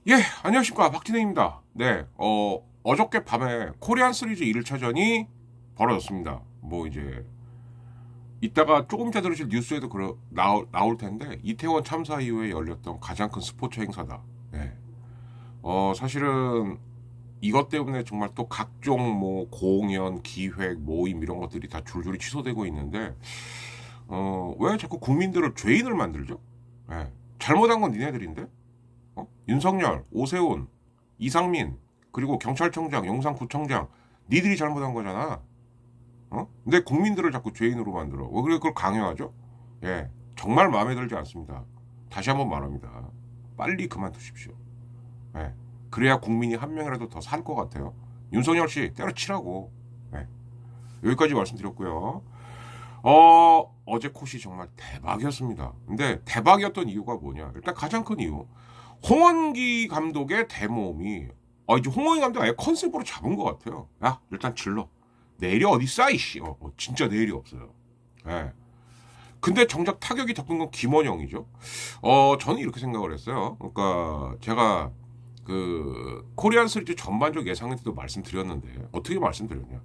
예, 안녕하십니까. 박진행입니다. 네, 어저께 밤에 코리안 시리즈 1차전이 벌어졌습니다. 뭐 이제 이따가 조금 이따 들으실 뉴스에도 나올 텐데 이태원 참사 이후에 열렸던 가장 큰 스포츠 행사다. 네. 사실은 이것 때문에 정말 또 각종 뭐 공연, 기획, 모임 이런 것들이 다 줄줄이 취소되고 있는데 왜 자꾸 국민들을 죄인을 만들죠? 네. 잘못한 건 니네들인데? 윤석열, 오세훈, 이상민, 그리고 경찰청장, 용산구청장, 니들이 잘못한 거잖아. 근데 국민들을 자꾸 죄인으로 만들어. 왜 그래 그걸 강요하죠? 예, 정말 마음에 들지 않습니다. 다시 한번 말합니다. 빨리 그만두십시오. 예, 그래야 국민이 한 명이라도 더 살 것 같아요. 윤석열 씨 때려치라고. 예, 여기까지 말씀드렸고요. 어제 컷이 정말 대박이었습니다. 근데 대박이었던 이유가 뭐냐? 일단 가장 큰 이유. 홍원기 감독의 대모험이 이제 홍원기 감독 아예 컨셉으로 잡은 것 같아요. 야, 일단 질러. 내일이 어디 싸, 이씨. 진짜 내일이 없어요. 예. 근데 정작 타격이 더 큰 건 김원영이죠. 저는 이렇게 생각을 했어요. 그러니까 제가 그 코리안 시리즈 전반적 예상에 때도 말씀드렸는데 어떻게 말씀드렸냐?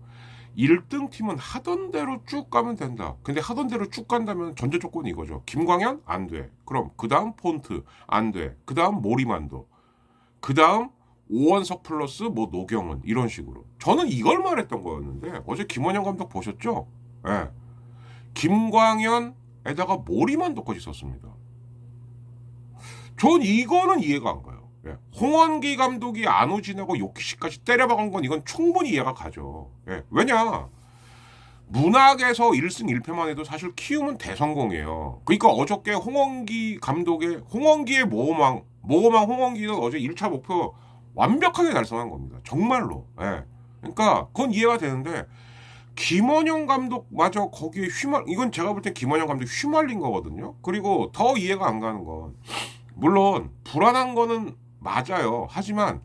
1등 팀은 하던 대로 쭉 가면 된다. 근데 하던 대로 쭉 간다면 전제 조건이 이거죠. 김광현? 안 돼. 그럼 그 다음 폰트? 안 돼. 그 다음 모리만도. 그 다음 오원석 플러스 뭐 노경은 이런 식으로. 저는 이걸 말했던 거였는데 어제 김원영 감독 보셨죠? 예. 김광현에다가 모리만도까지 썼습니다. 전 이거는 이해가 안 가요. 예. 홍원기 감독이 안우진하고 요키시까지 때려박은 건 이건 충분히 이해가 가죠. 예. 왜냐? 문학에서 1승 1패만 해도 사실 키움은 대성공이에요. 그러니까 어저께 홍원기 감독의 홍원기의 모험왕 홍원기는 어제 1차 목표 완벽하게 달성한 겁니다. 정말로. 예. 그러니까 그건 이해가 되는데 김원영 감독마저 거기에 이건 제가 볼 때 김원영 감독 휘말린 거거든요. 그리고 더 이해가 안 가는 건 물론 불안한 거는 맞아요. 하지만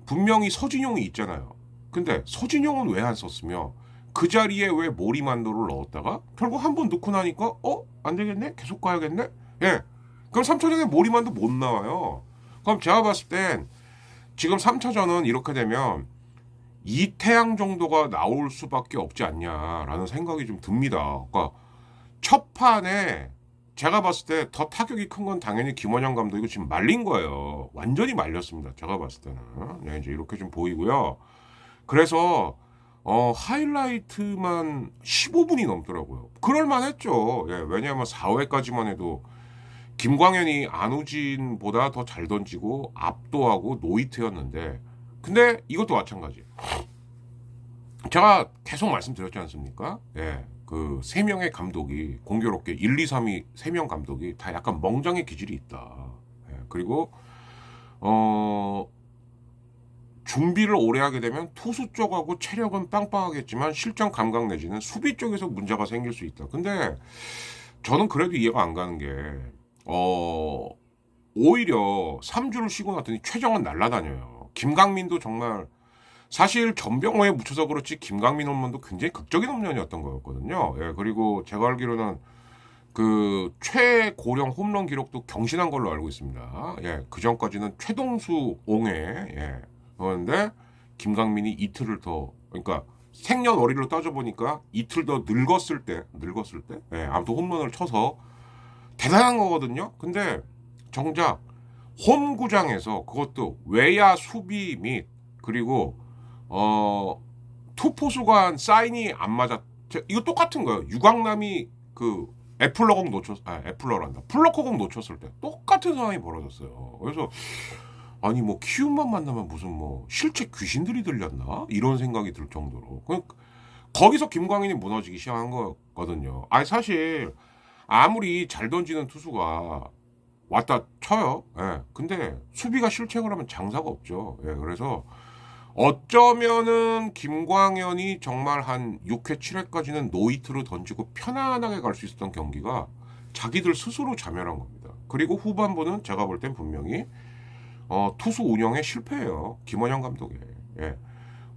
분명히 서진용이 있잖아요. 근데 서진용은 왜 안 썼으며 그 자리에 왜 모리만도를 넣었다가 결국 한 번 넣고 나니까 안 되겠네? 계속 가야겠네? 예. 그럼 3차전에 모리만도 못 나와요. 그럼 제가 봤을 땐 지금 3차전은 이렇게 되면 이태양 정도가 나올 수밖에 없지 않냐라는 생각이 좀 듭니다. 그러니까 첫 판에 제가 봤을 때 더 타격이 큰 건 당연히 김원영 감독이고 지금 말린 거예요. 완전히 말렸습니다. 제가 봤을 때는. 네, 이제 이렇게 좀 보이고요. 그래서 하이라이트만 15분이 넘더라고요. 그럴만 했죠. 예, 왜냐하면 4회까지만 해도 김광현이 안우진보다 더 잘 던지고 압도하고 노히트였는데 근데 이것도 마찬가지. 제가 계속 말씀드렸지 않습니까? 예. 그 3명의 감독이 공교롭게 1, 2, 3위 3명 감독이 다 약간 멍청의 기질이 있다. 예. 그리고 준비를 오래 하게 되면 투수 쪽하고 체력은 빵빵하겠지만 실전 감각 내지는 수비 쪽에서 문제가 생길 수 있다. 근데 저는 그래도 이해가 안 가는 게 오히려 3주를 쉬고 났더니 최정은 날라다녀요. 김강민도 정말 사실 전병호에 묻혀서 그렇지 김강민 홈런도 굉장히 극적인 홈런이었던 거였거든요. 예, 그리고 제가 알기로는 그 최고령 홈런 기록도 경신한 걸로 알고 있습니다. 예, 그 전까지는 최동수 옹에 그런데 김강민이 이틀을 더 그러니까 생년월일로 따져보니까 이틀 더 늙었을 때 예, 아무튼 홈런을 쳐서 대단한 거거든요. 근데 정작 홈구장에서 그것도 외야 수비 및 그리고 투포수 간 사인이 안 맞았. 이거 똑같은 거예요. 유광남이 그 애플러공 애플러란다. 플러커공 놓쳤을 때 똑같은 상황이 벌어졌어요. 그래서 아니 뭐 키움만 만나면 무슨 뭐 실제 귀신들이 들렸나 이런 생각이 들 정도로 거기서 김광현이 무너지기 시작한 거거든요. 아니 사실 아무리 잘 던지는 투수가 왔다 쳐요. 예. 근데 수비가 실책을 하면 장사가 없죠. 예. 그래서 어쩌면은 김광현이 정말 한 6회, 7회까지는 노히트로 던지고 편안하게 갈 수 있었던 경기가 자기들 스스로 자멸한 겁니다. 그리고 후반부는 제가 볼 땐 분명히 투수 운영에 실패해요. 김원영 감독이. 예.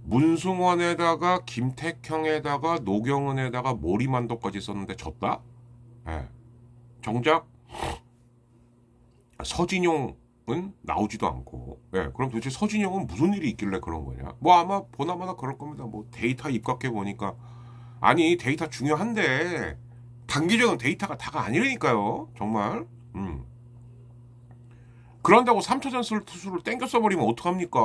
문승원에다가 김택형에다가 노경은에다가 모리만도까지 썼는데 졌다? 예. 정작 서진용은 나오지도 않고, 예, 그럼 도대체 서진용은 무슨 일이 있길래 그런 거냐? 뭐 아마 보나마나 그럴 겁니다. 뭐 데이터 입각해 보니까 아니 데이터 중요한데 단기적인 데이터가 다가 아니라니까요. 정말. 그런다고 3차전 쓸 투수를 땡겨 써버리면 어떡합니까?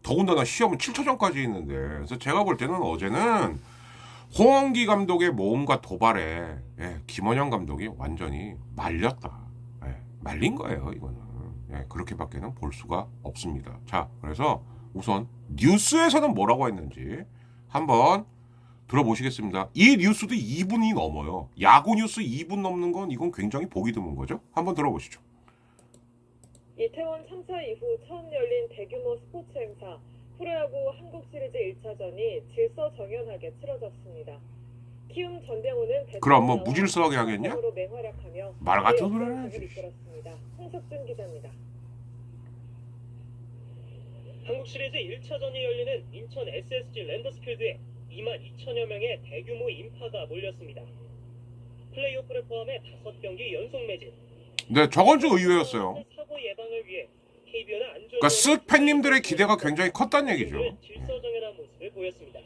더군다나 시험은 7차전까지 있는데. 그래서 제가 볼 때는 어제는 홍원기 감독의 모험과 도발에 김원영 감독이 완전히 말렸다. 말린 거예요, 이거는. 그렇게밖에는 볼 수가 없습니다. 자, 그래서 우선 뉴스에서는 뭐라고 했는지 한번 들어보시겠습니다. 이 뉴스도 2분이 넘어요. 야구 뉴스 2분 넘는 건 이건 굉장히 보기 드문 거죠. 한번 들어보시죠. 이태원 참사 이후 처음 열린 대규모 스포츠 행사 프로야구 한국 시리즈 1차전이 질서정연하게 치러졌습니다. 키움 전병호는 그럼 뭐 무질서하게 하겠냐? 맹활약하며 말 같은 소리를 해야지. 이끌었습니다. 홍석준 기자입니다. 한국 시리즈 1차전이 열리는 인천 SSG 랜더스필드에 22,000여 명의 대규모 인파가 몰렸습니다. 플레이오프를 포함해 5경기 연속 매진. 네, 저건 좀 의외였어요. 사고 예방을 위해 KBO는 그러니까 쓱 팬님들의 기대가 굉장히 컸다는 얘기죠. 질서정연한 모습을 보였습니다.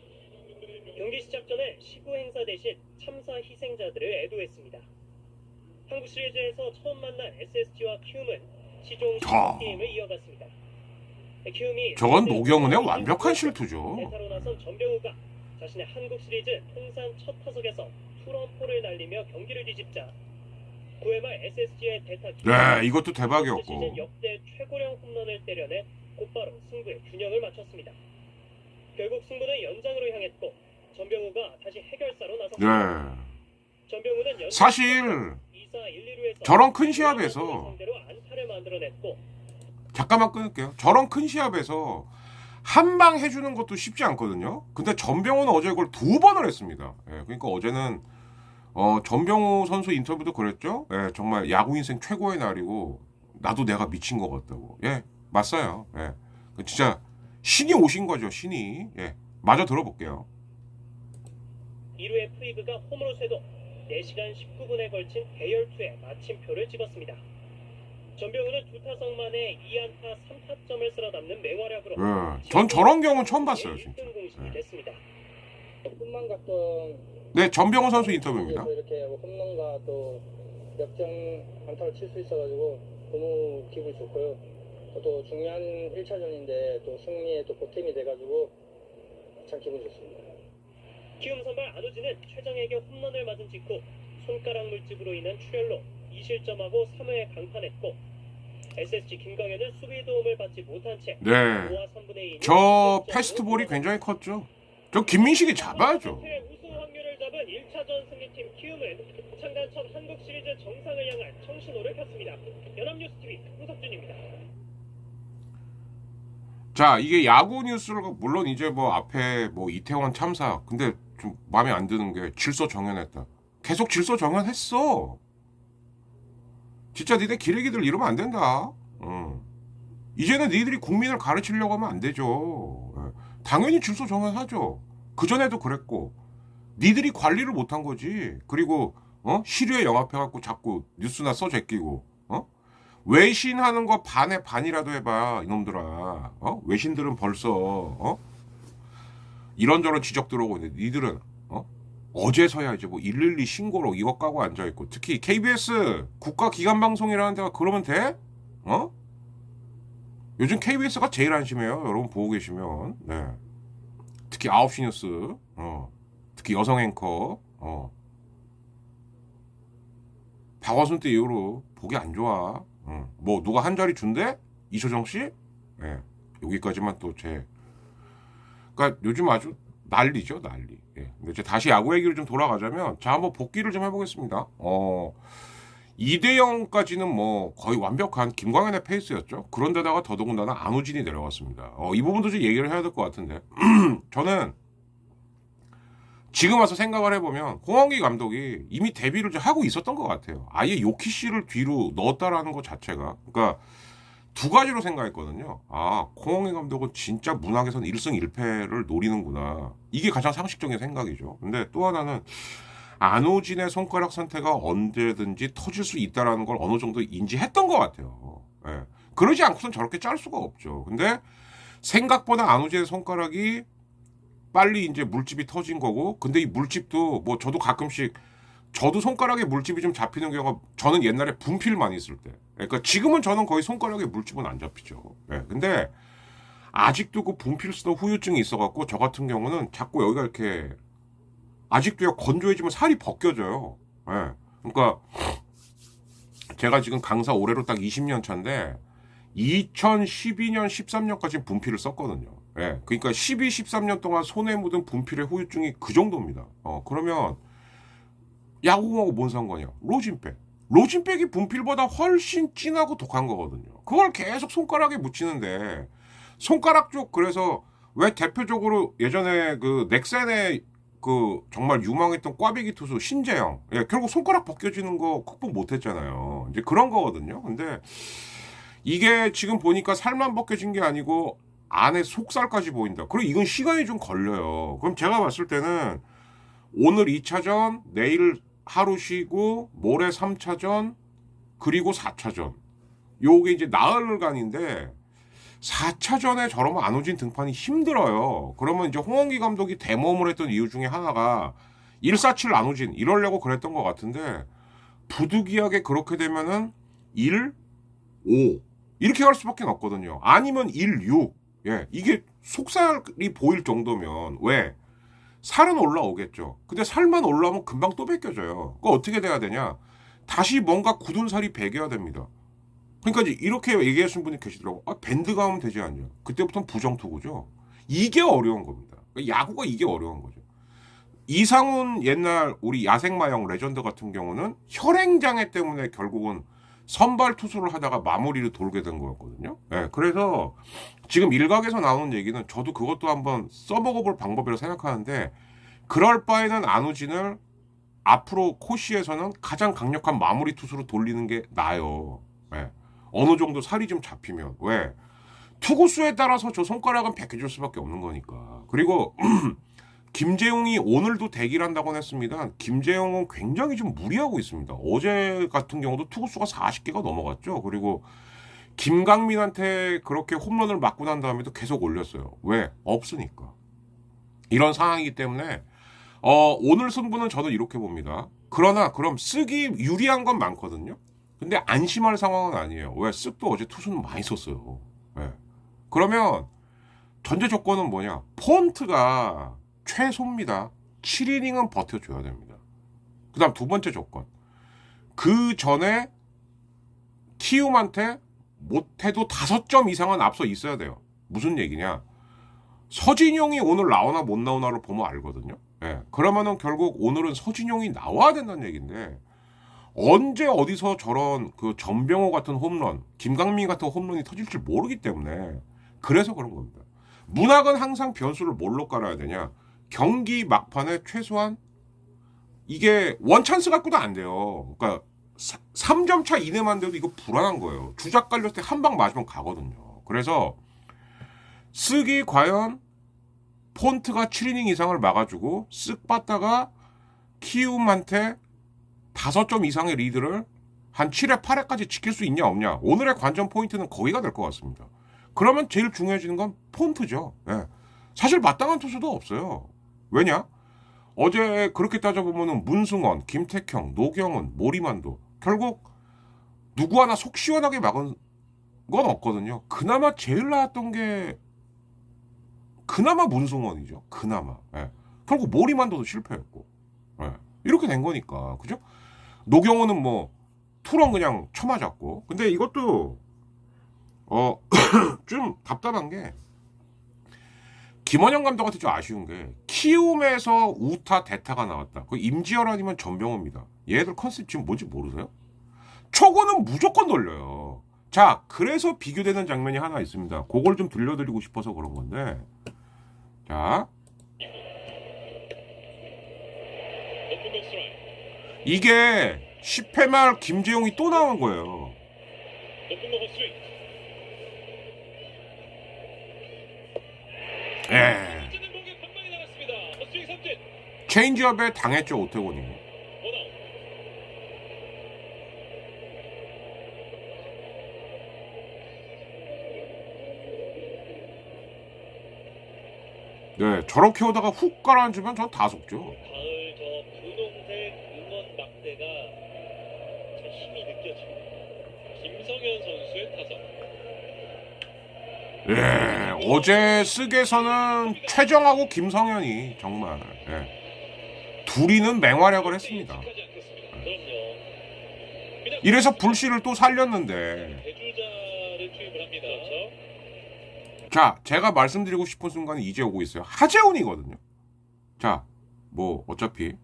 경기 시작 전에 시구 행사 대신 참사 희생자들을 애도했습니다. 한국 시리즈에서 처음 만난 SSG와 키움은 시종 10게임을 이어갔습니다. 키움이 저건 노경은의 완벽한 실투죠. 대타로 나선 전병우가 자신의 한국 시리즈 통산 첫 타석에서 투런포를 날리며 경기를 뒤집자 9회 말 SSG의 대타 네, 이것도 대박이었고 시즌 역대 최고령 홈런을 때려내 곧바로 승부의 균형을 맞췄습니다. 결국 승부는 연장으로 향했고 전병우가 다시 해결사로 나섰습니다. 네. 전병우는 사실 2사 1, 2루에서 저런 큰 시합에서 상대로 안타를 만들어냈고 잠깐만 끊을게요. 저런 큰 시합에서 한 방 해주는 것도 쉽지 않거든요. 근데 전병호는 어제 그걸 2번을 했습니다. 그러니까 어제는 전병호 선수 인터뷰도 그랬죠. 정말 야구 인생 최고의 날이고 나도 내가 미친 것 같다고. 맞아요. 진짜 신이 오신 거죠. 신이. 마저 들어볼게요. 2루의 프이그가 홈으로 쇄도 4시간 19분에 걸친 대열투에 마침표를 찍었습니다. 전병우는 2타석 만에 2안타 3타점을 쓸어 담는 맹활약으로 전 저런 경우는 처음 봤어요. 진짜. 1등 공신이 됐습니다. 꿈만 같던 네, 전병호 선수 인터뷰입니다. 이렇게 홈런과 또 역전 안타를 칠 수 있어가지고 너무 기분이 좋고요. 또 중요한 1차전인데 또 승리에 또 보탬이 돼가지고 참 기분 좋습니다. 키움 선발 안우진은 최정에게 홈런을 맞은 직후 손가락 물집으로 인한 출혈로 2실점하고 3회에 강판했고 SSG 김광현은 수비 도움을 받지 못한 채 네. 5와 3분의 2 저 패스트볼이 굉장히 컸죠. 저 김민식이 잡아야죠. 우승 확률을 잡은 1차전 승리팀 키움은 창단 첫 한국 시리즈 정상을 향한 청신호를 폈습니다. 연합뉴스TV 홍석준입니다. 자, 이게 야구 뉴스를 물론 이제 뭐 앞에 뭐 이태원 참사 근데 좀 마음에 안 드는 게 질서 정연했다. 계속 질서 정연했어. 진짜 니네 기레기들 이러면 안 된다. 이제는 니들이 국민을 가르치려고 하면 안 되죠. 당연히 질서 정연하죠. 그전에도 그랬고 니들이 관리를 못한 거지. 그리고 시류에 영합해갖고 자꾸 뉴스나 써제끼고 외신하는 거 반에 반이라도 해봐 이놈들아. 외신들은 벌써 이런저런 지적 들어오고 있는데 니들은 어제서야 이제 뭐 112 신고로 이거 까고 앉아있고 특히 KBS 국가기관방송이라는 데가 그러면 돼? 요즘 KBS가 제일 안심해요. 여러분 보고 계시면. 네. 특히 9시 뉴스 특히 여성 앵커 박원순 때 이후로 보기 안 좋아. 뭐 누가 한 자리 준대? 이소정 씨? 예. 여기까지만 또 그러니까 요즘 아주 난리죠, 난리. 예. 근데 이제 다시 야구 얘기를 좀 돌아가자면, 자, 한번 복귀를 좀 해보겠습니다. 2대0까지는 뭐 거의 완벽한 김광현의 페이스였죠. 그런데다가 더더군다나 안우진이 내려왔습니다. 이 부분도 좀 얘기를 해야 될 것 같은데, 저는 지금 와서 생각을 해보면 홍원기 감독이 이미 데뷔를 좀 하고 있었던 것 같아요. 아예 요키 씨를 뒤로 넣었다라는 것 자체가. 그러니까 두 가지로 생각했거든요. 아, 홍원기 감독은 진짜 문학에서는 1승 1패를 노리는구나. 이게 가장 상식적인 생각이죠. 근데 또 하나는 안호진의 손가락 선택가 언제든지 터질 수 있다라는 걸 어느 정도 인지했던 것 같아요. 예. 그러지 않고선 저렇게 짤 수가 없죠. 근데 생각보다 안호진의 손가락이 빨리 이제 물집이 터진 거고, 근데 이 물집도 뭐 저도 가끔씩 저도 손가락에 물집이 좀 잡히는 경우가, 저는 옛날에 분필 많이 쓸 때, 그러니까 지금은 저는 거의 손가락에 물집은 안 잡히죠. 예. 근데 아직도 그 분필 쓰던 후유증이 있어갖고 저 같은 경우는 자꾸 여기가 이렇게 아직도요 건조해지면 살이 벗겨져요. 예. 그러니까 제가 지금 강사 올해로 딱 20년 차인데 2012년 13년까지 분필을 썼거든요. 예. 그러니까 12, 13년 동안 손에 묻은 분필의 후유증이 그 정도입니다. 그러면 야구공하고 뭔 상관이야? 로진백이 분필보다 훨씬 진하고 독한 거거든요. 그걸 계속 손가락에 묻히는데, 손가락 쪽, 그래서 왜 대표적으로 예전에 그 넥센의 그 정말 유망했던 꽈배기 투수 신재영, 예, 결국 손가락 벗겨지는 거 극복 못했잖아요. 이제 그런 거거든요. 근데 이게 지금 보니까 살만 벗겨진 게 아니고 안에 속살까지 보인다. 그리고 이건 시간이 좀 걸려요. 그럼 제가 봤을 때는 오늘 2차전, 내일 하루 쉬고 모레 3차전, 그리고 4차전. 요게 이제 나흘간인데 4차전에 저러면 안호진 등판이 힘들어요. 그러면 이제 홍원기 감독이 대모험을 했던 이유 중에 하나가 147 안호진 이러려고 그랬던 것 같은데, 부득이하게 그렇게 되면은 1, 5 이렇게 갈 수밖에 없거든요. 아니면 1, 6. 예, 이게 속살이 보일 정도면, 왜? 살은 올라오겠죠. 근데 살만 올라오면 금방 또 벗겨져요. 그거 어떻게 돼야 되냐? 다시 뭔가 굳은 살이 배겨야 됩니다. 그러니까 이제 이렇게 얘기하시는 분이 계시더라고. 아, 밴드가 하면 되지 않냐? 그때부터는 부정투구죠. 이게 어려운 겁니다. 야구가 이게 어려운 거죠. 이상훈 옛날 우리 야생마형 레전드 같은 경우는 혈행장애 때문에 결국은 선발 투수를 하다가 마무리를 돌게 된 거였거든요. 네, 그래서 지금 일각에서 나오는 얘기는 저도 그것도 한번 써먹어볼 방법이라고 생각하는데, 그럴 바에는 안우진을 앞으로 코시에서는 가장 강력한 마무리 투수로 돌리는 게 나아요. 네. 어느 정도 살이 좀 잡히면. 왜? 투구수에 따라서 저 손가락은 벗겨질 수밖에 없는 거니까. 그리고 김재웅이 오늘도 대기를 한다고 했습니다. 김재웅은 굉장히 좀 무리하고 있습니다. 어제 같은 경우도 투구수가 40개가 넘어갔죠. 그리고 김강민한테 그렇게 홈런을 맞고 난 다음에도 계속 올렸어요. 왜? 없으니까. 이런 상황이기 때문에 오늘 승부는 저는 이렇게 봅니다. 그러나 그럼 쓰기 유리한 건 많거든요. 근데 안심할 상황은 아니에요. 왜? 쓱도 어제 투수는 많이 썼어요. 네. 그러면 전제 조건은 뭐냐? 폰트가 최소입니다. 7이닝은 버텨줘야 됩니다. 그 다음 두 번째 조건. 그 전에 키움한테 못해도 5점 이상은 앞서 있어야 돼요. 무슨 얘기냐? 서진용이 오늘 나오나 못 나오나를 보면 알거든요. 예. 그러면은 결국 오늘은 서진용이 나와야 된다는 얘기인데, 언제 어디서 저런 그 전병호 같은 홈런, 김강민 같은 홈런이 터질지 모르기 때문에, 그래서 그런 겁니다. 문학은 항상 변수를 뭘로 깔아야 되냐? 경기 막판에 최소한 이게 원찬스 갖고도 안 돼요. 그러니까 3점 차 이내만 돼도 이거 불안한 거예요. 주작 깔렸을 때 한 방 맞으면 가거든요. 그래서 쓰기 과연 폰트가 7이닝 이상을 막아주고 쓱 봤다가 키움한테 5점 이상의 리드를 한 7회 8회까지 지킬 수 있냐 없냐. 오늘의 관전 포인트는 거기가 될 것 같습니다. 그러면 제일 중요해지는 건 폰트죠. 예. 사실 마땅한 투수도 없어요. 왜냐? 어제 그렇게 따져보면 문승원, 김택형, 노경은, 모리만도 결국 누구 하나 속 시원하게 막은 건 없거든요. 그나마 제일 나았던 게 그나마 문승원이죠. 그나마. 예. 결국 모리만도도 실패했고. 예. 이렇게 된 거니까. 그죠? 노경은은 뭐 투런 그냥 쳐맞았고. 근데 이것도 좀 답답한 게 김원영 감독한테 좀 아쉬운 게 키움에서 우타 대타가 나왔다. 그 임지열 아니면 전병호입니다. 얘들 컨셉 지금 뭔지 모르세요? 초구는 무조건 돌려요. 자, 그래서 비교되는 장면이 하나 있습니다. 그걸 좀 들려드리고 싶어서 그런 건데, 자, 이게 10회 말 김재용이 또 나온 거예요. 예. 체인지업에 당했죠, 오태곤이. 네, 저렇게 오다가 훅 가라앉으면 전 다 속죠. 가을 저 분홍색 응원 막대가 참 힘이 느껴집니다. 김성현 선수의 타석. 예, 어제 쓰게서는 최정하고 김성현이 정말 둘이는 맹활약을 했습니다. 이래서 불씨를 또 살렸는데, 대주자를 투입을 합니다. 그렇죠? 자, 제가 말씀드리고 싶은 순간이 이제 오고 있어요. 하재훈이거든요. 자, 뭐 어차피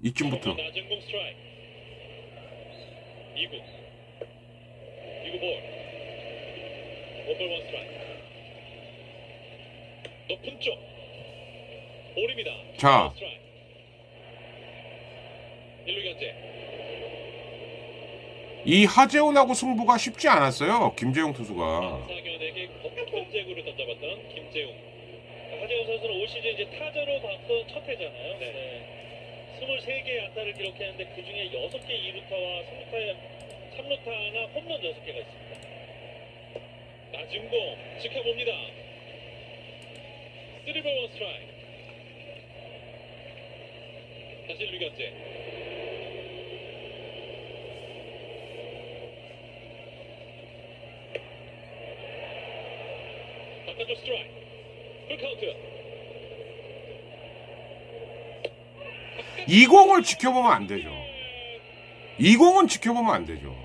이쯤부터 낮은 공 스트라이크. 2구. 2구 볼. 오볼 원 스트라이크. 높은 쪽. 볼입니다. 자. 1루 견제. 이 하재훈하고 승부가 쉽지 않았어요. 김재용 투수가. 안상현에게 견제구를 던져봤던 김재웅. 하재훈 선수는 올 시즌 이제 타자로 바꾼 첫 해잖아요. 네. 23개의 안타를 기록했는데 그 중에 6개 2루타와 3루타 하나 홈런 6개가 있습니다. 낮은 공 지켜봅니다. 3볼 원 스트라이크. 다시 1루 견제. 바깥쪽 스트라이크. 풀 카운트. 이 공을 지켜보면 안 되죠. 이 공은 지켜보면 안 되죠.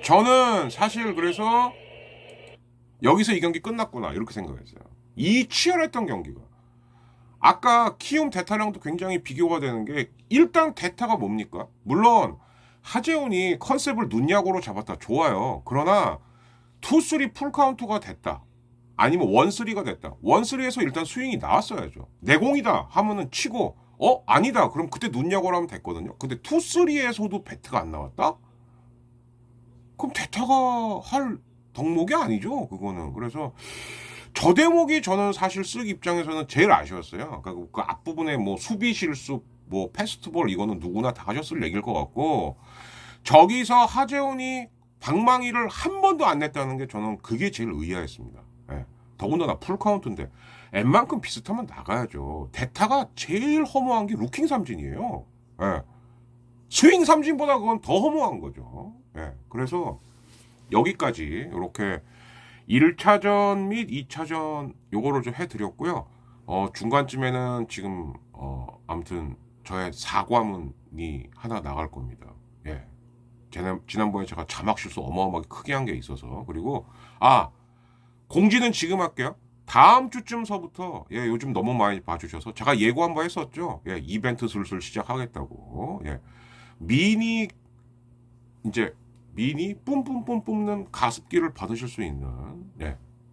저는 사실 그래서 여기서 이 경기 끝났구나 이렇게 생각했어요. 이 치열했던 경기가. 아까 키움 대타랑도 굉장히 비교가 되는 게 일단 대타가 뭡니까? 물론 하재훈이 컨셉을 눈야구로 잡았다. 좋아요. 그러나 2-3 풀카운트가 됐다. 아니면 1-3가 됐다. 1-3에서 일단 스윙이 나왔어야죠. 내공이다 하면은 치고 아니다. 그럼 그때 눈야구로 하면 됐거든요. 근데 2-3에서도 배트가 안 나왔다? 그럼 대타가 할 덕목이 아니죠. 그거는. 그래서 저 대목이 저는 사실 쓰기 입장에서는 제일 아쉬웠어요. 그러니까 그 앞부분에 뭐 수비 실수, 뭐 패스트볼 이거는 누구나 다 하셨을 얘기일 것 같고 저기서 하재훈이 방망이를 한 번도 안 냈다는 게 저는 그게 제일 의아했습니다. 예. 더군다나 풀카운트인데 웬만큼 비슷하면 나가야죠. 대타가 제일 허무한 게 루킹 삼진이에요. 예. 스윙 삼진보다 그건 더 허무한 거죠. 예. 그래서 여기까지 이렇게 1차전 및 2차전 요거를 좀 해드렸고요. 중간쯤에는 지금 아무튼 저의 사과문이 하나 나갈 겁니다. 예. 지난번에 제가 자막 실수 어마어마하게 크게 한 게 있어서 그리고 공지는 지금 할게요. 다음 주쯤서부터 요즘 너무 많이 봐주셔서 제가 예고 한번 했었죠. 이벤트 슬슬 시작하겠다고. 미니 뿜뿜뿜 뿜는 가습기를 받으실 수 있는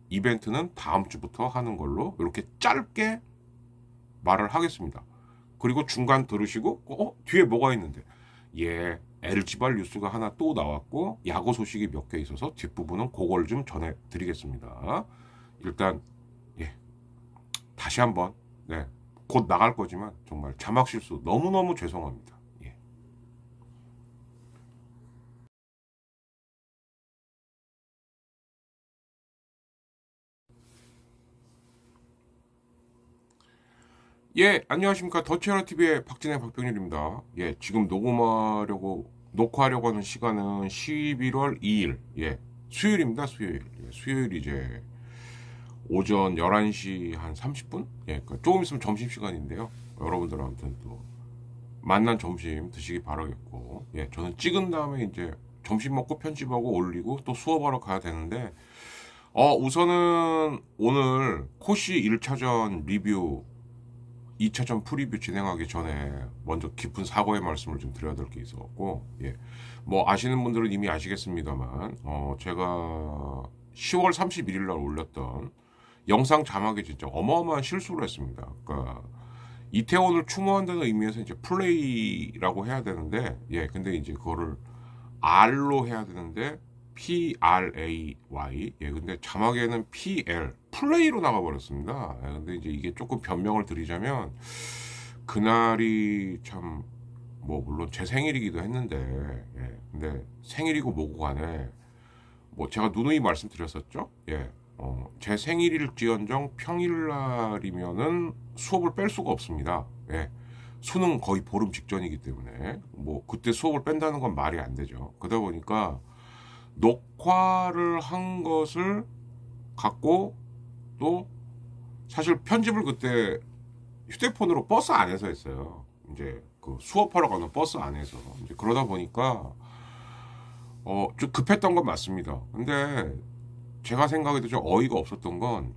이벤트는 다음 주부터 하는 걸로 이렇게 짧게 말을 하겠습니다. 그리고 중간 들으시고 뒤에 뭐가 있는데 LG발 뉴스가 하나 또 나왔고 야구 소식이 몇 개 있어서 뒷부분은 그걸 좀 전해드리겠습니다. 일단 다시 한번 곧 나갈 거지만 정말 자막 실수 너무너무 죄송합니다. 안녕하십니까. 더치아라TV의 박진애 박병일입니다. 지금 녹화하려고 하는 시간은 11월 2일. 수요일입니다. 수요일 이제 오전 11시 한 30분? 그러니까 조금 있으면 점심시간인데요. 여러분들 아무튼 또 만난 점심 드시기 바라겠고, 예, 저는 찍은 다음에 이제 점심 먹고 편집하고 올리고 또 수업하러 가야 되는데, 우선은 오늘 코시 1차전 리뷰, 2차전 프리뷰 진행하기 전에 먼저 깊은 사과의 말씀을 좀 드려야 될 게 있어갖고, 예, 뭐 아시는 분들은 이미 아시겠습니다만, 제가 10월 31일 날 올렸던 영상 자막에 진짜 어마어마한 실수를 했습니다. 그러니까 이태원을 추모한다는 의미에서 이제 플레이라고 해야 되는데, 예, 근데 이제 그거를 R로 해야 되는데 PRAY, 예, 근데 자막에는 PL 플레이로 나가버렸습니다. 예, 근데 이제 이게 조금 변명을 드리자면 그날이 참 뭐 물론 제 생일이기도 했는데, 예, 근데 생일이고 뭐고 간에 뭐 제가 누누이 말씀드렸었죠. 예, 제 생일일지언정 평일날이면은 수업을 뺄 수가 없습니다. 예, 수능 거의 보름 직전이기 때문에 뭐 그때 수업을 뺀다는 건 말이 안 되죠. 그러다 보니까 녹화를 한 것을 갖고 또 사실 편집을 그때 휴대폰으로 버스 안에서 했어요. 이제 그 수업하러 가는 버스 안에서. 이제 그러다 보니까 좀 급했던 건 맞습니다. 근데 제가 생각해도 좀 어이가 없었던 건,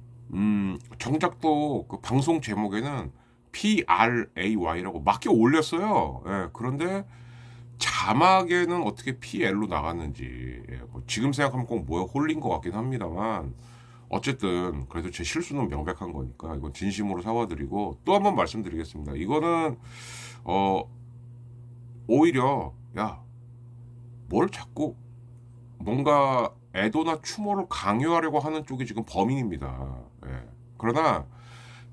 정작 또 그 방송 제목에는 PRAY라고 맞게 올렸어요. 예, 그런데 자막에는 어떻게 PL로 나갔는지, 예, 뭐 지금 생각하면 꼭 뭐에 홀린 것 같긴 합니다만, 어쨌든 그래도 제 실수는 명백한 거니까 이건 진심으로 사과드리고 또 한 번 말씀드리겠습니다. 이거는 오히려 야, 뭘 자꾸 뭔가 애도나 추모를 강요하려고 하는 쪽이 지금 범인입니다. 예. 그러나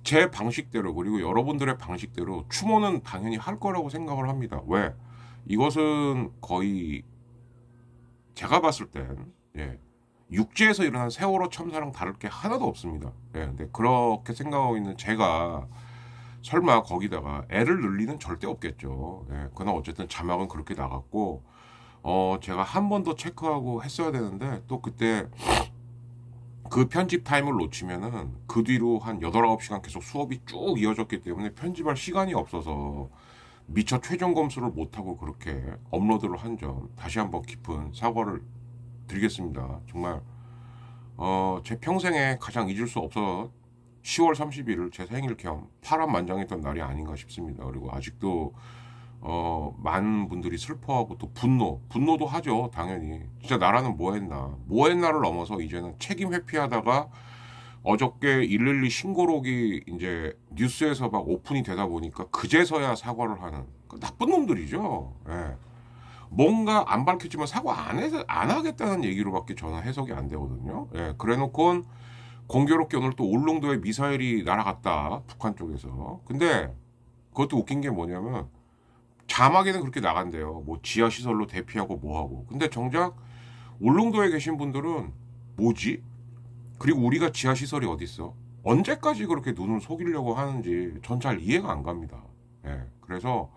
제 방식대로 그리고 여러분들의 방식대로 추모는 당연히 할 거라고 생각을 합니다. 왜? 이것은 거의 제가 봤을 땐, 예, 육지에서 일어난 세월호 참사랑 다를 게 하나도 없습니다. 예, 근데 그렇게 생각하고 있는 제가 설마 거기다가 애를 늘리는 절대 없겠죠. 예, 그러나 어쨌든 자막은 그렇게 나갔고, 제가 한 번 더 체크하고 했어야 되는데, 또 그때 그 편집 타임을 놓치면은 그 뒤로 한 8, 9시간 계속 수업이 쭉 이어졌기 때문에 편집할 시간이 없어서 미처 최종 검수를 못하고 그렇게 업로드를 한 점 다시 한번 깊은 사과를 드리겠습니다. 정말, 제 평생에 가장 잊을 수 없어 10월 31일 제 생일 겸 파란만장했던 날이 아닌가 싶습니다. 그리고 아직도 많은 분들이 슬퍼하고 또 분노도 하죠. 당연히 진짜 나라는 뭐 했나를 넘어서 이제는 책임 회피하다가 어저께 112 신고록이 이제 뉴스에서 막 오픈이 되다 보니까 그제서야 사과를 하는 그 나쁜 놈들이죠. 예. 뭔가 안 밝혀지면 사과 안 하겠다는 얘기로밖에 저는 해석이 안 되거든요. 예. 그래놓고 공교롭게 오늘 또 울릉도에 미사일이 날아갔다, 북한 쪽에서. 근데 그것도 웃긴 게 뭐냐면 자막에는 그렇게 나간대요. 뭐 지하시설로 대피하고 뭐하고. 근데 정작 울릉도에 계신 분들은 뭐지? 그리고 우리가 지하시설이 어딨어? 언제까지 그렇게 눈을 속이려고 하는지 전 잘 이해가 안 갑니다. 예, 그래서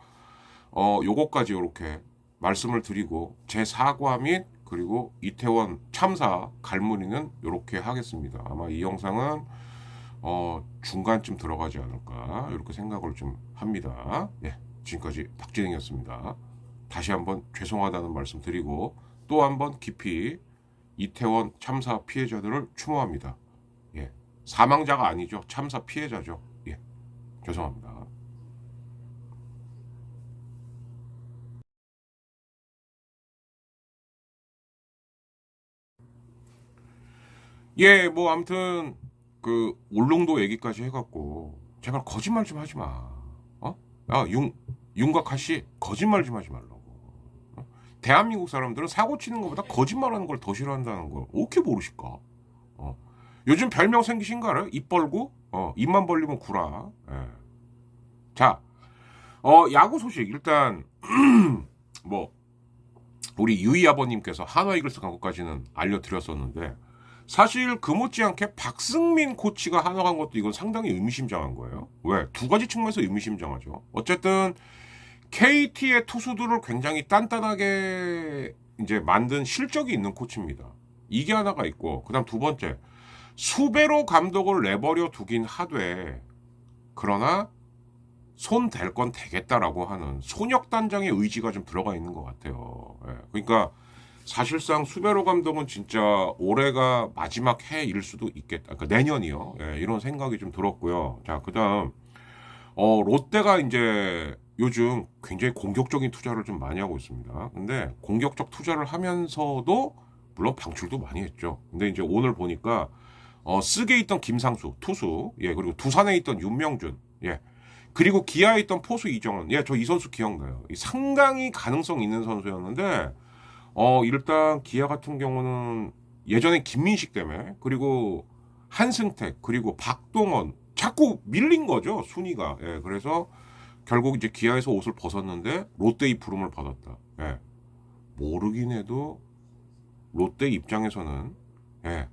요거까지 이렇게 말씀을 드리고 제 사과 및 그리고 이태원 참사 갈무리는 이렇게 하겠습니다. 아마 이 영상은 중간쯤 들어가지 않을까 이렇게 생각을 좀 합니다. 예, 지금까지 박진행이었습니다. 다시 한번 죄송하다는 말씀 드리고 또 한번 깊이 이태원 참사 피해자들을 추모합니다. 예, 사망자가 아니죠. 참사 피해자죠. 예, 죄송합니다. 예, 뭐 아무튼 그 울릉도 얘기까지 해갖고 제발 거짓말 좀 하지 마. 야, 윤곽하 씨 거짓말 좀 하지 말라고. 대한민국 사람들은 사고 치는 것보다 거짓말하는 걸 더 싫어한다는 걸 어떻게 모르실까? 요즘 별명 생기신 거 알아요? 입 벌고 입만 벌리면 구라. 예. 자, 야구 소식 일단 뭐 우리 유이 아버님께서 한화 이글스 간 것까지는 알려드렸었는데 사실 그 못지않게 박승민 코치가 한화 간 것도 이건 상당히 의미심장한 거예요. 왜? 두 가지 측면에서 의미심장하죠. 어쨌든 KT의 투수들을 굉장히 단단하게 이제 만든 실적이 있는 코치입니다. 이게 하나가 있고, 그다음 두 번째, 수배로 감독을 내버려 두긴 하되, 그러나 손 댈 건 되겠다라고 하는 손혁단장의 의지가 좀 들어가 있는 것 같아요. 예, 그러니까 사실상 수베로 감독은 진짜 올해가 마지막 해일 수도 있겠다. 그러니까 내년이요. 예, 이런 생각이 좀 들었고요. 자, 그다음 롯데가 이제 요즘 굉장히 공격적인 투자를 좀 많이 하고 있습니다. 근데 공격적 투자를 하면서도 물론 방출도 많이 했죠. 근데 이제 오늘 보니까 쓰게 있던 김상수 투수, 예, 그리고 두산에 있던 윤명준, 예, 그리고 기아에 있던 포수 이정은, 예, 저 이 선수 기억나요. 상당히 가능성 있는 선수였는데 일단 기아 같은 경우는 예전에 김민식 때문에, 그리고 한승택, 그리고 박동원 자꾸 밀린 거죠, 순위가. 예, 그래서 결국 이제 기아에서 옷을 벗었는데 롯데의 부름을 받았다. 예, 모르긴 해도 롯데 입장에서는, 예,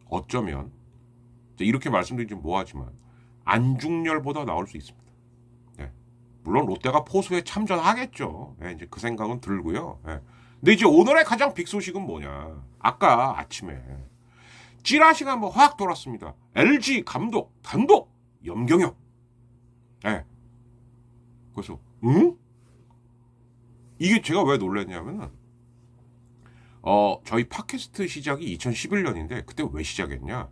어쩌면 이렇게 말씀드리기 좀 뭐하지만 안중열보다 나올 수 있습니다. 예, 물론 롯데가 포수에 참전하겠죠. 예, 이제 그 생각은 들고요. 예. 근데 이제 오늘의 가장 빅 소식은 뭐냐? 아까 아침에 찌라시가 한번 확 돌았습니다. LG 감독 단독 염경엽. 예. 그래서 이게 제가 왜 놀랐냐면은 저희 팟캐스트 시작이 2011년인데 그때 왜 시작했냐?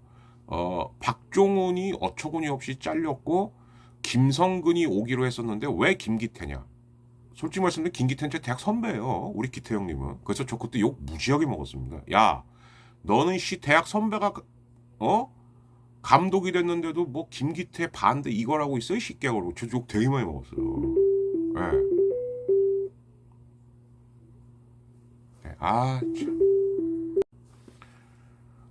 박종훈이 어처구니 없이 잘렸고 김성근이 오기로 했었는데 왜 김기태냐? 솔직히 말씀드리면 김기태는 제 대학 선배예요. 우리 기태 형님은. 그래서 저 그때 욕 무지하게 먹었습니다. 야, 너는 대학 선배가 감독이 됐는데도 뭐 김기태 반대 이거라고 있어 이 새끼야. 그러고 저 욕 되게 많이 먹었어요. 네. 네. 아, 참.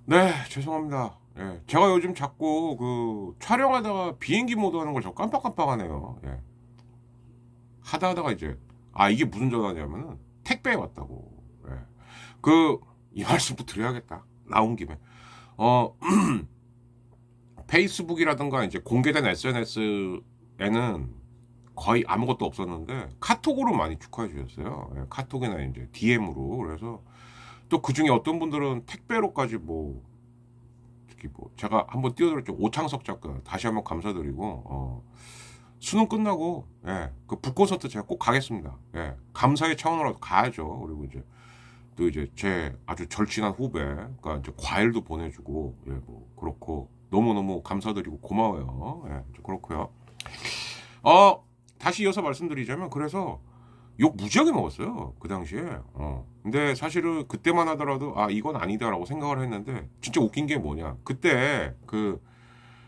네, 죄송합니다. 예, 제가 요즘 자꾸 그 촬영하다가 비행기 모드 하는 걸 자꾸 깜빡깜빡하네요. 예. 하다가 이제 이게 무슨 전화냐면은 택배에 왔다고. 예. 이 말씀도 드려야겠다. 나온 김에 페이스북이라든가 이제 공개된 SNS에는 거의 아무것도 없었는데 카톡으로 많이 축하해 주셨어요. 예, 카톡이나 이제 DM으로. 그래서 또 그 중에 어떤 분들은 택배로까지 특히 제가 한번 띄워드렸죠. 오창석 작가 다시 한번 감사드리고 수능 끝나고, 예, 그 북콘서트 제가 꼭 가겠습니다. 예, 감사의 차원으로 가야죠. 그리고 이제 또 이제 제 아주 절친한 후배가 이제 과일도 보내주고, 예, 그렇고 너무너무 감사드리고 고마워요. 예, 그렇고요. 다시 이어서 말씀드리자면 그래서 욕 무지하게 먹었어요. 그 당시에. 근데 사실은 그때만 하더라도 이건 아니다라고 생각을 했는데 진짜 웃긴 게 뭐냐? 그때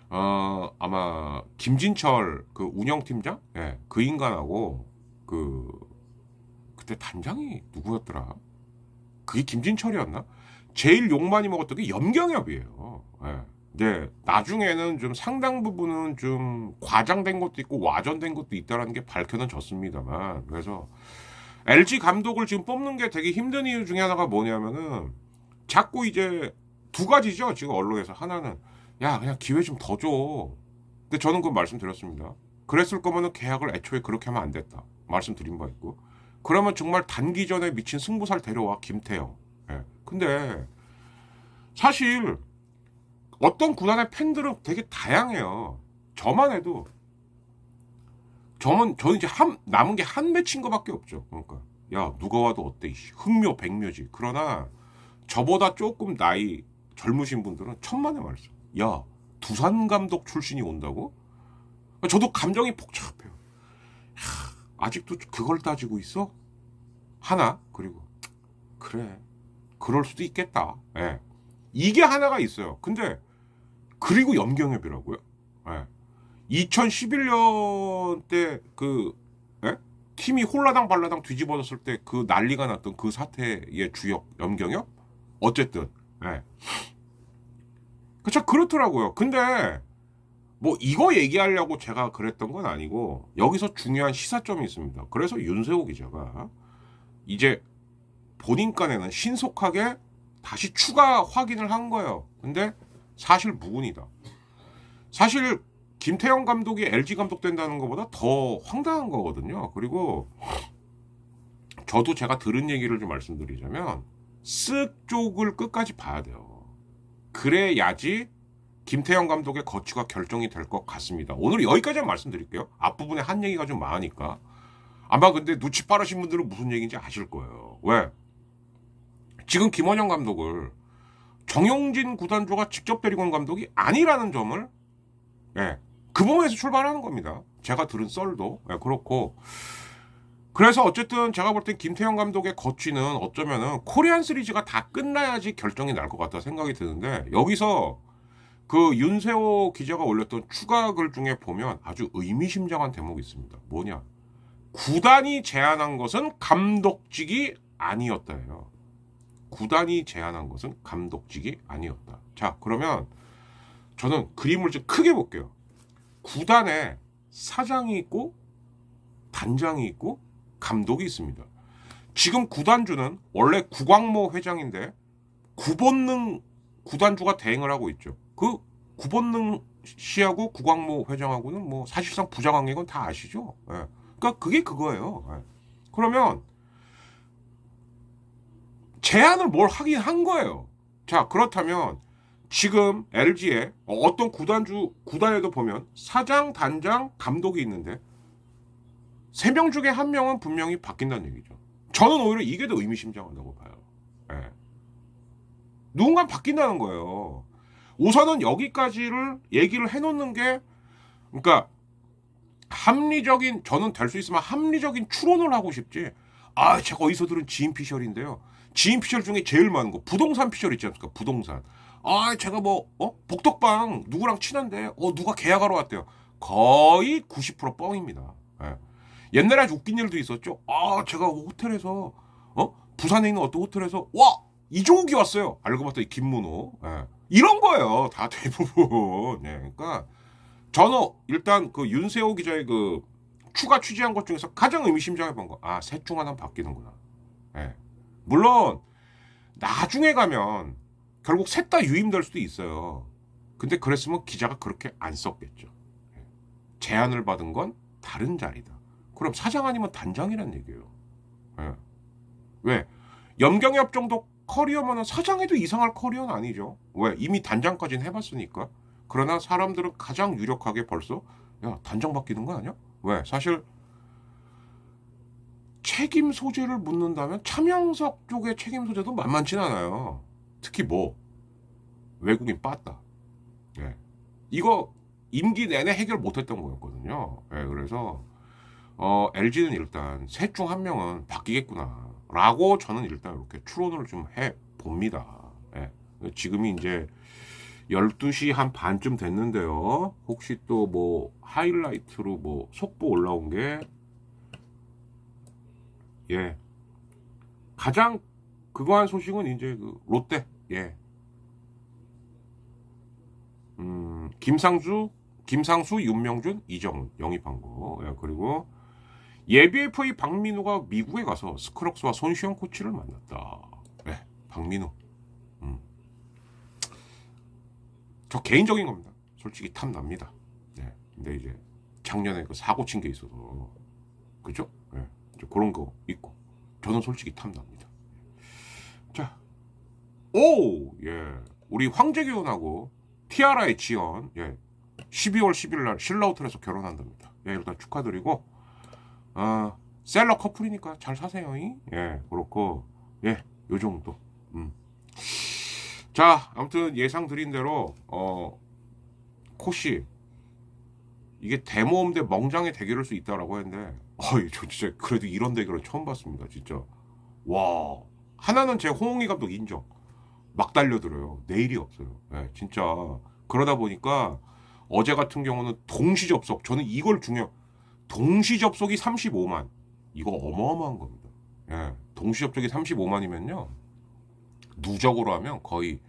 아마 김진철 그 운영팀장? 예, 그 인간하고 그때 단장이 누구였더라? 그게 김진철이었나? 제일 욕 많이 먹었던 게 염경엽이에요. 예. 네, 나중에는 좀 상당 부분은 좀 과장된 것도 있고 와전된 것도 있다라는 게 밝혀는 졌습니다만, 그래서 LG 감독을 지금 뽑는 게 되게 힘든 이유 중에 하나가 뭐냐면은 자꾸 이제 두 가지죠. 지금 언론에서 하나는 야 그냥 기회 좀 더 줘. 근데 저는 그건 말씀드렸습니다. 그랬을 거면은 계약을 애초에 그렇게 하면 안 됐다. 말씀드린 바 있고. 그러면 정말 단기전에 미친 승부사를 데려와 김태형. 예. 근데 사실 어떤 구단의 팬들은 되게 다양해요. 저만 해도 저는 이제 남은 게 한 매치인 거밖에 없죠. 그러니까 야 누가 와도 어때? 흥묘 백묘지. 그러나 저보다 조금 나이 젊으신 분들은 천만의 말씀. 야 두산 감독 출신이 온다고? 저도 감정이 복잡해요. 아직도 그걸 따지고 있어? 하나 그리고 그래 그럴 수도 있겠다. 예. 이게 하나가 있어요. 근데 그리고 염경엽이라고요? 예. 2011년 때 예? 팀이 홀라당 발라당 뒤집어졌을 때 그 난리가 났던 그 사태의 주역 염경엽? 어쨌든 예. 그쵸 그렇더라고요. 근데 이거 얘기하려고 제가 그랬던 건 아니고 여기서 중요한 시사점이 있습니다. 그래서 윤세호 기자가 이제 본인 간에는 신속하게 다시 추가 확인을 한 거예요. 근데 사실 무근이다. 사실 김태형 감독이 LG 감독 된다는 것보다 더 황당한 거거든요. 그리고 저도 제가 들은 얘기를 좀 말씀드리자면 쓱 쪽을 끝까지 봐야 돼요. 그래야지 김태형 감독의 거취가 결정이 될 것 같습니다. 오늘 여기까지만 말씀드릴게요. 앞부분에 한 얘기가 좀 많으니까. 아마 근데 눈치 빠르신 분들은 무슨 얘기인지 아실 거예요. 왜? 지금 김원영 감독을 정용진 구단주가 직접 데리고 온 감독이 아니라는 점을 그 부분에서 출발하는 겁니다. 제가 들은 썰도 그렇고 그래서 어쨌든 제가 볼 땐 김태형 감독의 거취는 어쩌면은 코리안 시리즈가 다 끝나야지 결정이 날 것 같다 생각이 드는데 여기서 그 윤세호 기자가 올렸던 추가 글 중에 보면 아주 의미심장한 대목이 있습니다. 뭐냐? 구단이 제안한 것은 감독직이 아니었다예요. 구단이 제안한 것은 감독직이 아니었다. 자, 그러면 저는 그림을 좀 크게 볼게요. 구단에 사장이 있고 단장이 있고 감독이 있습니다. 지금 구단주는 원래 구광모 회장인데 구본능 구단주가 대행을 하고 있죠. 그 구본능 씨하고 구광모 회장하고는 뭐 사실상 부자관계인 건 다 아시죠? 그러니까 그게 그거예요. 그러면 제안을 뭘 하긴 한 거예요. 자, 그렇다면 지금 LG에 어떤 구단에도 보면 사장, 단장, 감독이 있는데 3명 중에 1명은 분명히 바뀐다는 얘기죠. 저는 오히려 이게 더 의미심장하다고 봐요. 누군가 바뀐다는 거예요. 우선은 여기까지를 얘기를 해놓는 게 그러니까 합리적인 저는 될 수 있으면 합리적인 추론을 하고 싶지. 제가 어디서 들은 지인 피셜인데요. 지인 피셜 중에 제일 많은 거 부동산 피셜 있지 않습니까? 부동산. 제가 복덕방 누구랑 친한데 누가 계약하러 왔대요. 거의 90% 뻥입니다. 옛날에 아주 웃긴 일도 있었죠. 제가 호텔에서 부산에 있는 어떤 호텔에서 이종욱이 왔어요. 알고 봤더니 김문호. 이런 거예요. 다 대부분. 그러니까 저는 일단 그 윤세호 기자의 그 추가 취재한 것 중에서 가장 의미심장해 본 거. 셋 중 하나는 바뀌는구나. 물론 나중에 가면 결국 셋 다 유임될 수도 있어요. 근데 그랬으면 기자가 그렇게 안 썼겠죠. 제안을 받은 건 다른 자리다. 그럼 사장 아니면 단장이란 얘기예요. 왜? 염경엽 정도 커리어면은 사장해도 이상할 커리어는 아니죠. 왜? 이미 단장까지는 해봤으니까. 그러나 사람들은 가장 유력하게 벌써 단장 바뀌는 거 아니야? 왜? 사실 책임 소재를 묻는다면 차명석 쪽의 책임 소재도 만만치 않아요. 특히 외국인 빠따. 이거 임기 내내 해결 못했던 거였거든요. 그래서 LG는 일단 셋 중 한 명은 바뀌겠구나 라고 저는 일단 이렇게 추론을 좀 해봅니다. 지금이 이제 12시 한 반쯤 됐는데요. 혹시 또 하이라이트로 속보 올라온 게 가장 그거 한 소식은 이제 그 롯데 김상수, 윤명준, 이정훈 영입한 거. 그리고 예비 FA 박민우가 미국에 가서 스크럭스와 손시영 코치를 만났다. 박민우. 저 개인적인 겁니다. 솔직히 탐납니다. 근데 이제 작년에 그 사고 친 게 있어서 그죠? 이제 그런 거 있고 저는 솔직히 탐납니다. 자, 우리 황재균하고 티아라의 지연 12월 10일 날 신라호텔에서 결혼한답니다. 일단 축하드리고 셀러 커플이니까 잘 사세요. 그렇고 요 정도. 자, 아무튼 예상 드린 대로 코씨 이게 대모험 대 멍장의 대결일 수 있다라고 했는데 저 진짜 그래도 이런 대결을 처음 봤습니다. 진짜 와, 하나는 제 홍홍희 감독 인정. 막 달려들어요. 내일이 없어요. 진짜 그러다 보니까 어제 같은 경우는 동시 접속, 저는 이걸 동시 접속이 35만. 이거 어마어마한 겁니다. 동시 접속이 35만이면요. 누적으로 하면 거의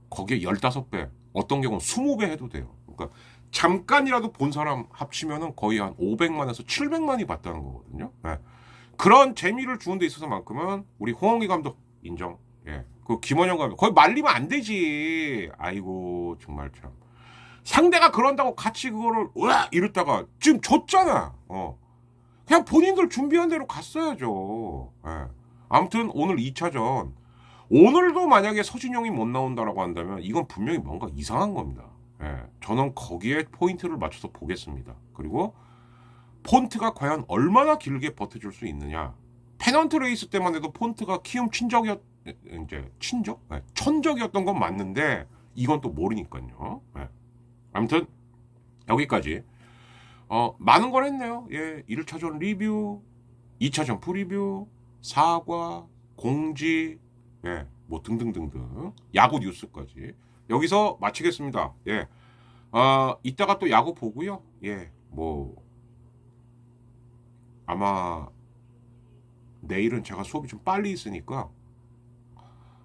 거기에 15배, 어떤 경우는 20배 해도 돼요. 그러니까 잠깐이라도 본 사람 합치면은 거의 한 500만에서 700만이 봤다는 거거든요. 그런 재미를 주는 데 있어서만큼은 우리 홍홍희 감독 인정. 그 김원영 감독 거의 말리면 안 되지. 아이고 정말 참. 상대가 그런다고 같이 그거를 이랬다가 지금 줬잖아. 그냥 본인들 준비한 대로 갔어야죠. 아무튼 오늘 2차전 오늘도 만약에 서진영이 못 나온다라고 한다면 이건 분명히 뭔가 이상한 겁니다. 저는 거기에 포인트를 맞춰서 보겠습니다. 그리고 폰트가 과연 얼마나 길게 버텨줄 수 있느냐. 페넌트 레이스 때만 해도 폰트가 키움 천적이었던 건 맞는데 이건 또 모르니까요. 아무튼 여기까지 많은 걸 했네요. 1차전 리뷰, 2차전 프리뷰, 사과, 공지, 뭐 등등등등 야구 뉴스까지 여기서 마치겠습니다. 이따가 또 야구 보고요. 뭐 아마 내일은 제가 수업이 좀 빨리 있으니까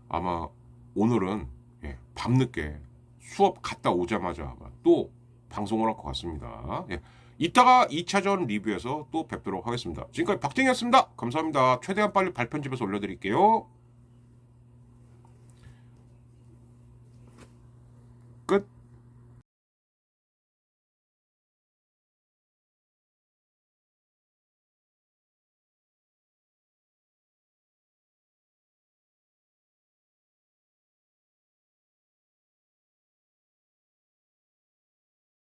아마 오늘은 밤늦게 수업 갔다 오자마자 또 방송을 할 것 같습니다. 이따가 2차전 리뷰에서 또 뵙도록 하겠습니다. 지금까지 박진이었습니다. 감사합니다. 최대한 빨리 발편집에서 올려드릴게요.